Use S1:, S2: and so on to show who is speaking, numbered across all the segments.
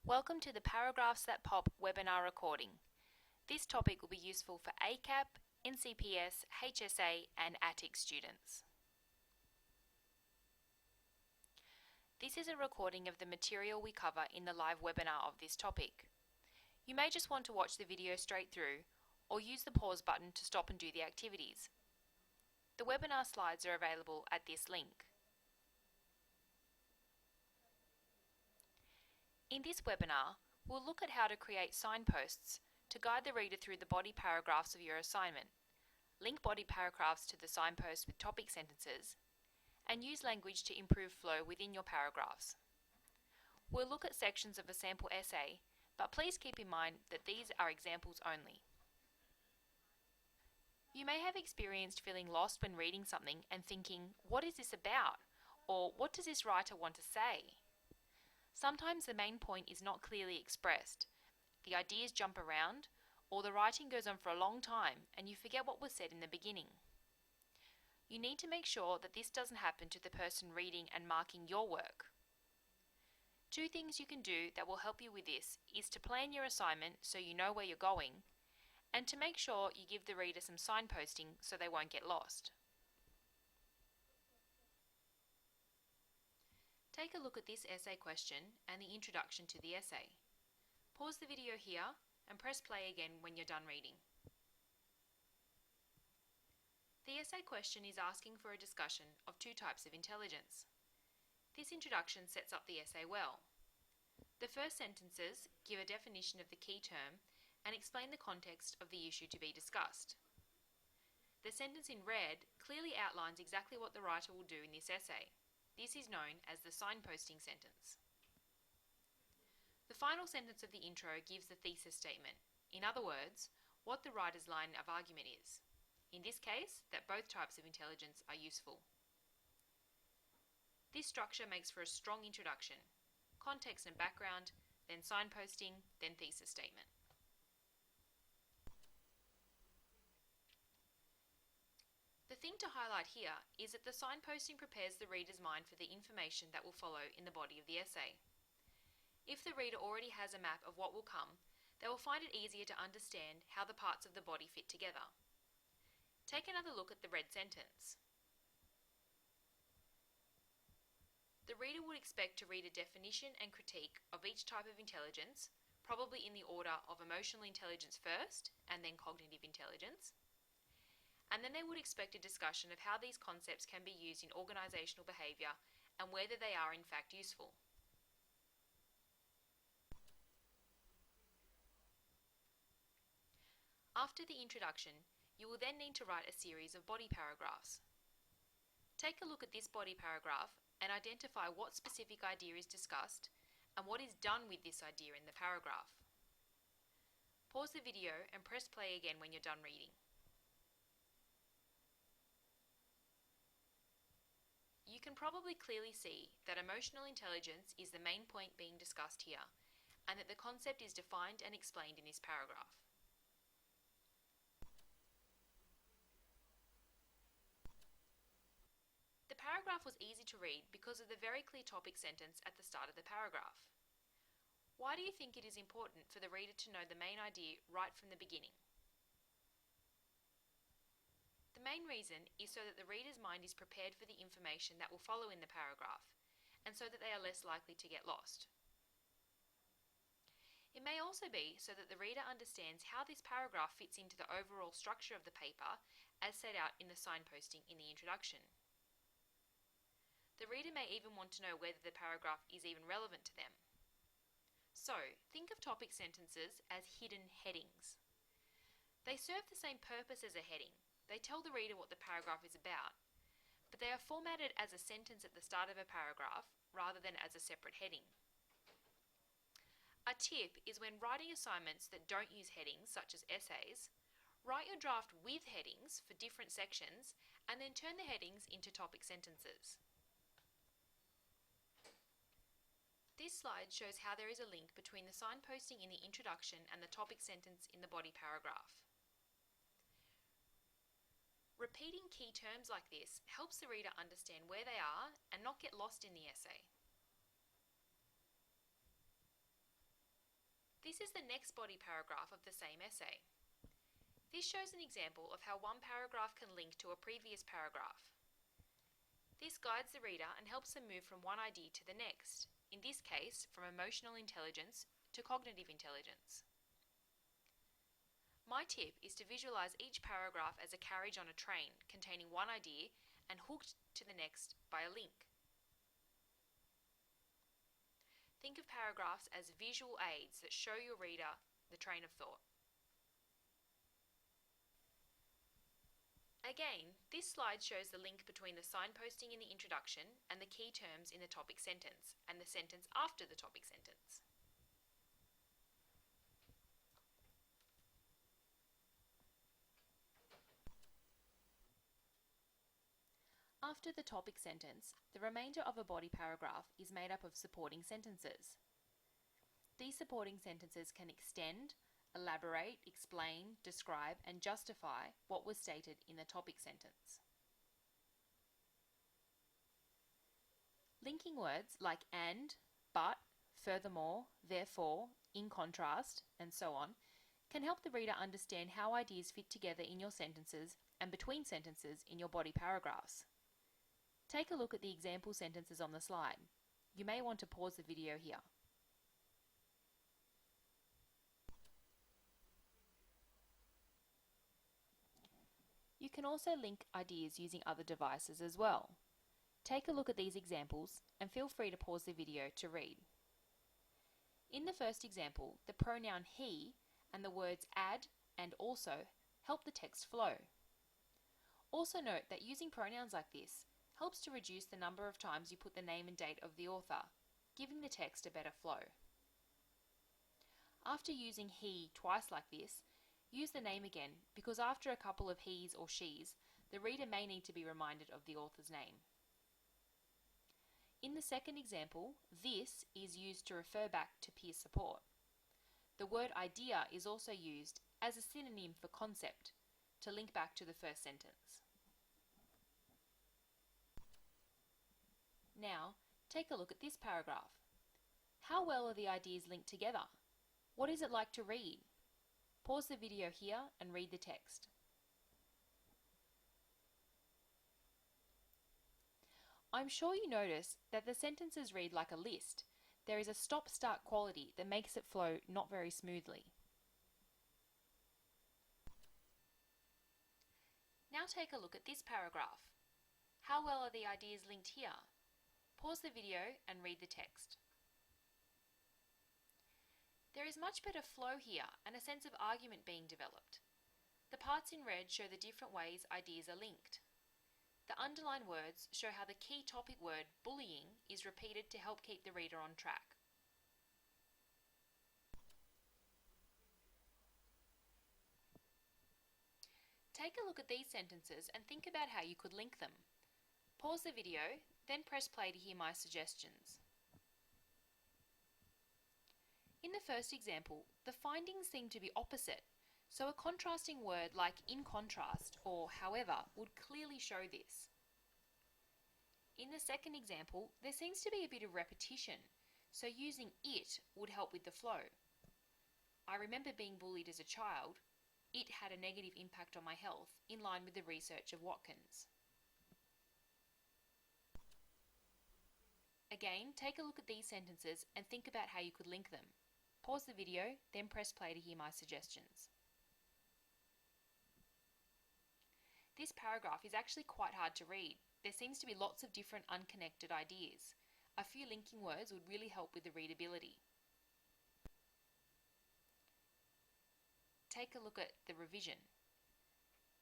S1: Welcome to the Paragraphs That Pop webinar recording. This topic will be useful for ACAP, NCPS, HSA and ATIC students. This is a recording of the material we cover in the live webinar of this topic. You may just want to watch the video straight through or use the pause button to stop and do the activities. The webinar slides are available at this link. In this webinar, we'll look at how to create signposts to guide the reader through the body paragraphs of your assignment, link body paragraphs to the signposts with topic sentences, and use language to improve flow within your paragraphs. We'll look at sections of a sample essay, but please keep in mind that these are examples only. You may have experienced feeling lost when reading something and thinking, what is this about? Or what does this writer want to say? Sometimes the main point is not clearly expressed, the ideas jump around, or the writing goes on for a long time and you forget what was said in the beginning. You need to make sure that this doesn't happen to the person reading and marking your work. Two things you can do that will help you with this is to plan your assignment so you know where you're going, and to make sure you give the reader some signposting so they won't get lost. Take a look at this essay question and the introduction to the essay. Pause the video here and press play again when you're done reading. The essay question is asking for a discussion of two types of intelligence. This introduction sets up the essay well. The first sentences give a definition of the key term and explain the context of the issue to be discussed. The sentence in red clearly outlines exactly what the writer will do in this essay. This is known as the signposting sentence. The final sentence of the intro gives the thesis statement, in other words, what the writer's line of argument is. In this case, that both types of intelligence are useful. This structure makes for a strong introduction, context and background, then signposting, then thesis statement. The thing to highlight here is that the signposting prepares the reader's mind for the information that will follow in the body of the essay. If the reader already has a map of what will come, they will find it easier to understand how the parts of the body fit together. Take another look at the red sentence. The reader would expect to read a definition and critique of each type of intelligence, probably in the order of emotional intelligence first, and then cognitive intelligence. And then they would expect a discussion of how these concepts can be used in organisational behaviour and whether they are in fact useful. After the introduction, you will then need to write a series of body paragraphs. Take a look at this body paragraph and identify what specific idea is discussed and what is done with this idea in the paragraph. Pause the video and press play again when you're done reading. You can probably clearly see that emotional intelligence is the main point being discussed here, and that the concept is defined and explained in this paragraph. The paragraph was easy to read because of the very clear topic sentence at the start of the paragraph. Why do you think it is important for the reader to know the main idea right from the beginning? The main reason is so that the reader's mind is prepared for the information that will follow in the paragraph, and so that they are less likely to get lost. It may also be so that the reader understands how this paragraph fits into the overall structure of the paper as set out in the signposting in the introduction. The reader may even want to know whether the paragraph is even relevant to them. So, think of topic sentences as hidden headings. They serve the same purpose as a heading. They tell the reader what the paragraph is about, but they are formatted as a sentence at the start of a paragraph rather than as a separate heading. A tip is when writing assignments that don't use headings, such as essays, write your draft with headings for different sections and then turn the headings into topic sentences. This slide shows how there is a link between the signposting in the introduction and the topic sentence in the body paragraph. Repeating key terms like this helps the reader understand where they are and not get lost in the essay. This is the next body paragraph of the same essay. This shows an example of how one paragraph can link to a previous paragraph. This guides the reader and helps them move from one idea to the next, in this case from emotional intelligence to cognitive intelligence. My tip is to visualise each paragraph as a carriage on a train containing one idea and hooked to the next by a link. Think of paragraphs as visual aids that show your reader the train of thought. Again, this slide shows the link between the signposting in the introduction and the key terms in the topic sentence, and the sentence after the topic sentence. After the topic sentence, the remainder of a body paragraph is made up of supporting sentences. These supporting sentences can extend, elaborate, explain, describe, and justify what was stated in the topic sentence. Linking words like and, but, furthermore, therefore, in contrast, and so on, can help the reader understand how ideas fit together in your sentences and between sentences in your body paragraphs. Take a look at the example sentences on the slide. You may want to pause the video here. You can also link ideas using other devices as well. Take a look at these examples and feel free to pause the video to read. In the first example, the pronoun he and the words add and also help the text flow. Also note that using pronouns like this helps to reduce the number of times you put the name and date of the author, giving the text a better flow. After using he twice like this, use the name again, because after a couple of he's or she's, the reader may need to be reminded of the author's name. In the second example, this is used to refer back to peer support. The word idea is also used as a synonym for concept to link back to the first sentence. Now, take a look at this paragraph. How well are the ideas linked together? What is it like to read? Pause the video here and read the text. I'm sure you notice that the sentences read like a list. There is a stop-start quality that makes it flow not very smoothly. Now take a look at this paragraph. How well are the ideas linked here? Pause the video and read the text. There is much better flow here and a sense of argument being developed. The parts in red show the different ways ideas are linked. The underlined words show how the key topic word, bullying, is repeated to help keep the reader on track. Take a look at these sentences and think about how you could link them. Pause the video, then press play to hear my suggestions. In the first example, the findings seem to be opposite, so a contrasting word like in contrast or however would clearly show this. In the second example, there seems to be a bit of repetition, so using it would help with the flow. I remember being bullied as a child. It had a negative impact on my health, in line with the research of Watkins. Again, take a look at these sentences and think about how you could link them. Pause the video, then press play to hear my suggestions. This paragraph is actually quite hard to read. There seems to be lots of different unconnected ideas. A few linking words would really help with the readability. Take a look at the revision.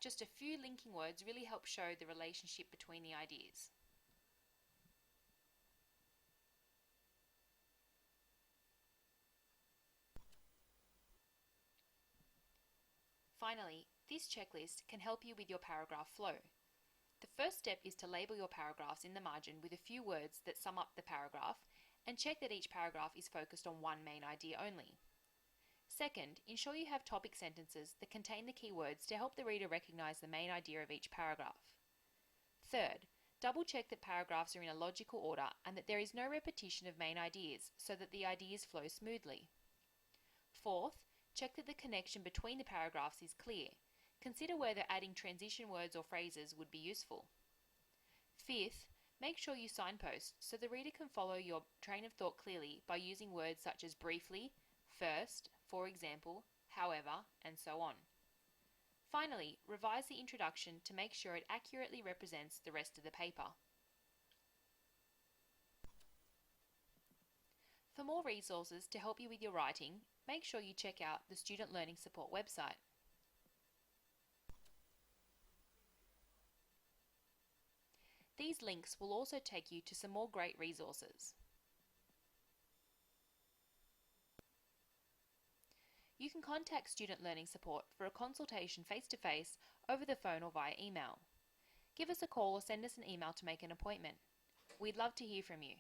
S1: Just a few linking words really help show the relationship between the ideas. Finally, this checklist can help you with your paragraph flow. The first step is to label your paragraphs in the margin with a few words that sum up the paragraph and check that each paragraph is focused on one main idea only. Second, ensure you have topic sentences that contain the key words to help the reader recognize the main idea of each paragraph. Third, double check that paragraphs are in a logical order and that there is no repetition of main ideas so that the ideas flow smoothly. Fourth, check that the connection between the paragraphs is clear. Consider whether adding transition words or phrases would be useful. Fifth, make sure you signpost so the reader can follow your train of thought clearly by using words such as briefly, first, for example, however, and so on. Finally, revise the introduction to make sure it accurately represents the rest of the paper. For more resources to help you with your writing, make sure you check out the Student Learning Support website. These links will also take you to some more great resources. You can contact Student Learning Support for a consultation face-to-face, over the phone or via email. Give us a call or send us an email to make an appointment. We'd love to hear from you.